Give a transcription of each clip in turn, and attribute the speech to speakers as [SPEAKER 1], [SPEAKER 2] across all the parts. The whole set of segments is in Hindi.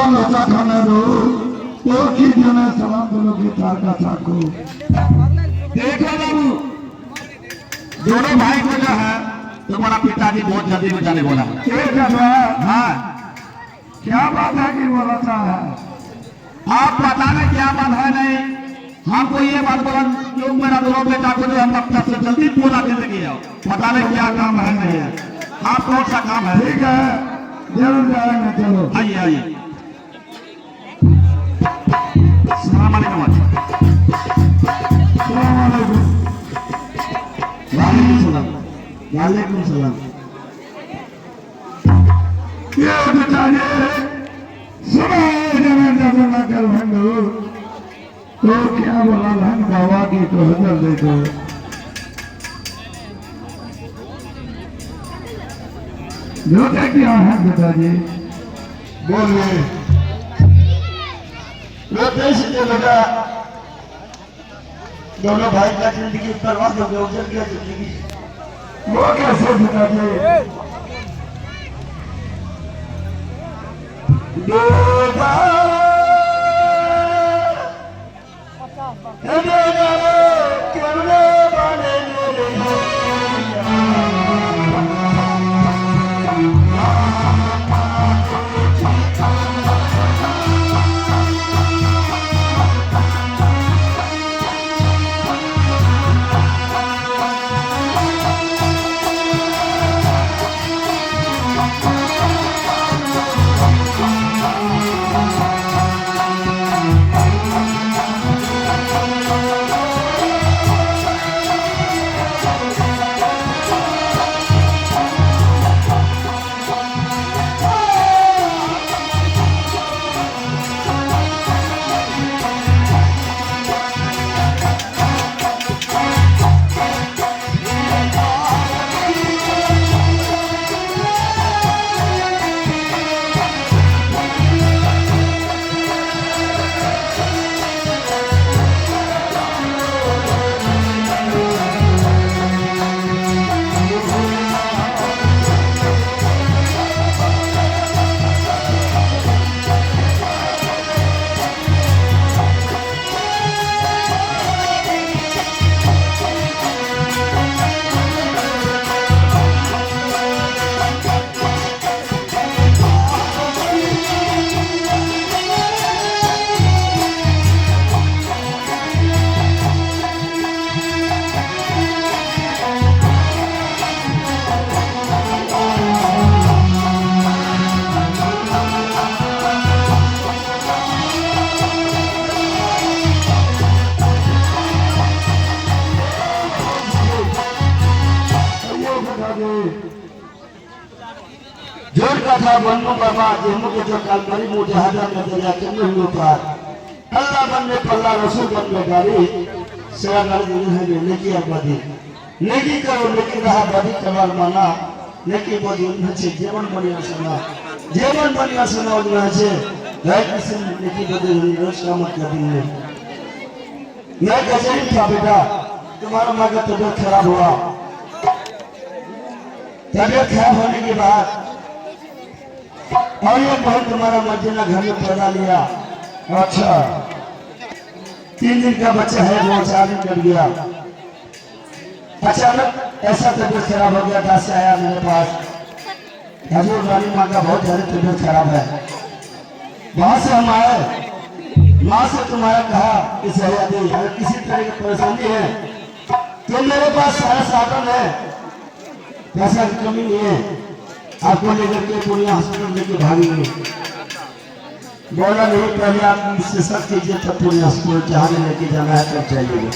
[SPEAKER 1] Tolong letak karena dulu, Turki jana salam dulu kita kataku.
[SPEAKER 2] देखो बाबू दोनों भाई को जो है तुम्हारा पिताजी बहुत जल्दी बचाने बोला।
[SPEAKER 1] ठीक है
[SPEAKER 2] हाँ
[SPEAKER 1] क्या बात है कि बोलता है
[SPEAKER 2] आप पता नहीं क्या बात है नहीं हमको ये बात बोला जो मेरा दोनों बेटा को जो हम अब से जल्दी बोला के लगे आओ पता नहीं क्या काम है नहीं है आप कौन सा काम है।
[SPEAKER 1] ठीक है जरूर जाएंगे चलो
[SPEAKER 2] आइए आइए सलाम अलैकुम वालेकुम सलाम वालेकुम सलाम।
[SPEAKER 1] ये बताइए सुबह जब जब कल भंडू तो क्या बोला धन बाबा की तो हजर दे दो जोते क्या है पिताजी
[SPEAKER 2] बोलिए
[SPEAKER 1] देश के बेटा दोनों भाई का जिंदगी बर्बाद हो गया उजड़ गया जिंदगी वो कैसे पिताजी जोर का था बनू बाबा जेमु के जो काल मरी मुजाहिदा में दरिया के में उतार अल्लाह बंदे पल्ला रसूल बंदे गाड़ी सेवा कर दी है नेकी आबादी नेकी करो नेकी रहा बादी कमाल माना नेकी बोली उन्हें से जीवन बनिया सुना उन्हें से गए किसी नेकी बोली रोज कामत कर दी है मैं कैसे नहीं था बेटा तुम्हारा माँ का तबीयत खराब हुआ तबीयत खराब होने के बाद और ये बहुत तुम्हारा मर्जीना घर में पैदा लिया। अच्छा 3 दिन का बच्चा है वो 4 दिन कर गया अचानक ऐसा तबीयत खराब हो गया कहाँ से आया मेरे पास हजूर रानी माँ का बहुत ज्यादा तबीयत खराब है वहां से हम आए माँ से तुम्हारा कहा कि सयादी अगर किसी तरह की परेशानी है तो मेरे पास सारा साधन है पैसा की कमी नहीं है आपको लेकर के पूर्णिया हॉस्पिटल लेके भागेंगे बोला नहीं पहले आप मुझसे सच कीजिए तब पूर्णिया हॉस्पिटल जहाँ लेके जाना है तब जाइएगा।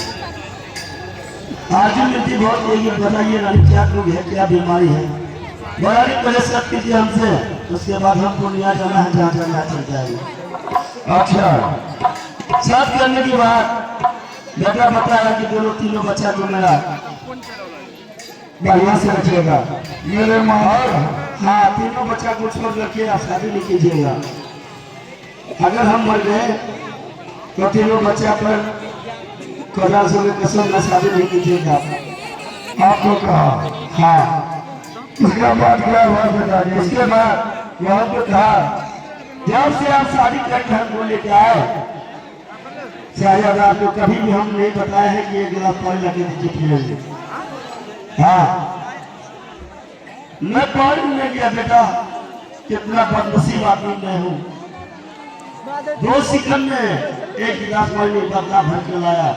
[SPEAKER 1] आज मिलती बहुत यही बताइए रानी क्या रोग है क्या बीमारी है बोला नहीं पहले सच कीजिए हमसे उसके बाद हम पूर्णिया जाना है जहाँ जाना है चल जाएंगे। अच्छा साथ करने के बाद बेटा बताया कि दोनों तीनों बच्चा को मेरा बढ़िया से रखिएगा मेरे माँ हाँ तीनों बच्चा को छोड़ करके शादी नहीं कीजिएगा अगर हम मर गए तो तीनों बच्चा पर खुदा से कसम न शादी नहीं कीजिएगा आपको कहा हाँ उसके बाद क्या हुआ बताइए। उसके बाद यहाँ पे कहा जब से आप शादी करके हमको लेके आए, शायद आपको कभी भी हम नहीं बताया है कि एक गिलास पानी लगे नीचे पिएंगे। हाँ, मैं पानी में गया बेटा, कितना बदनसीब आदमी मैं हूँ। 2 सेकंड में 1 गिलास पानी बदला भर के लाया।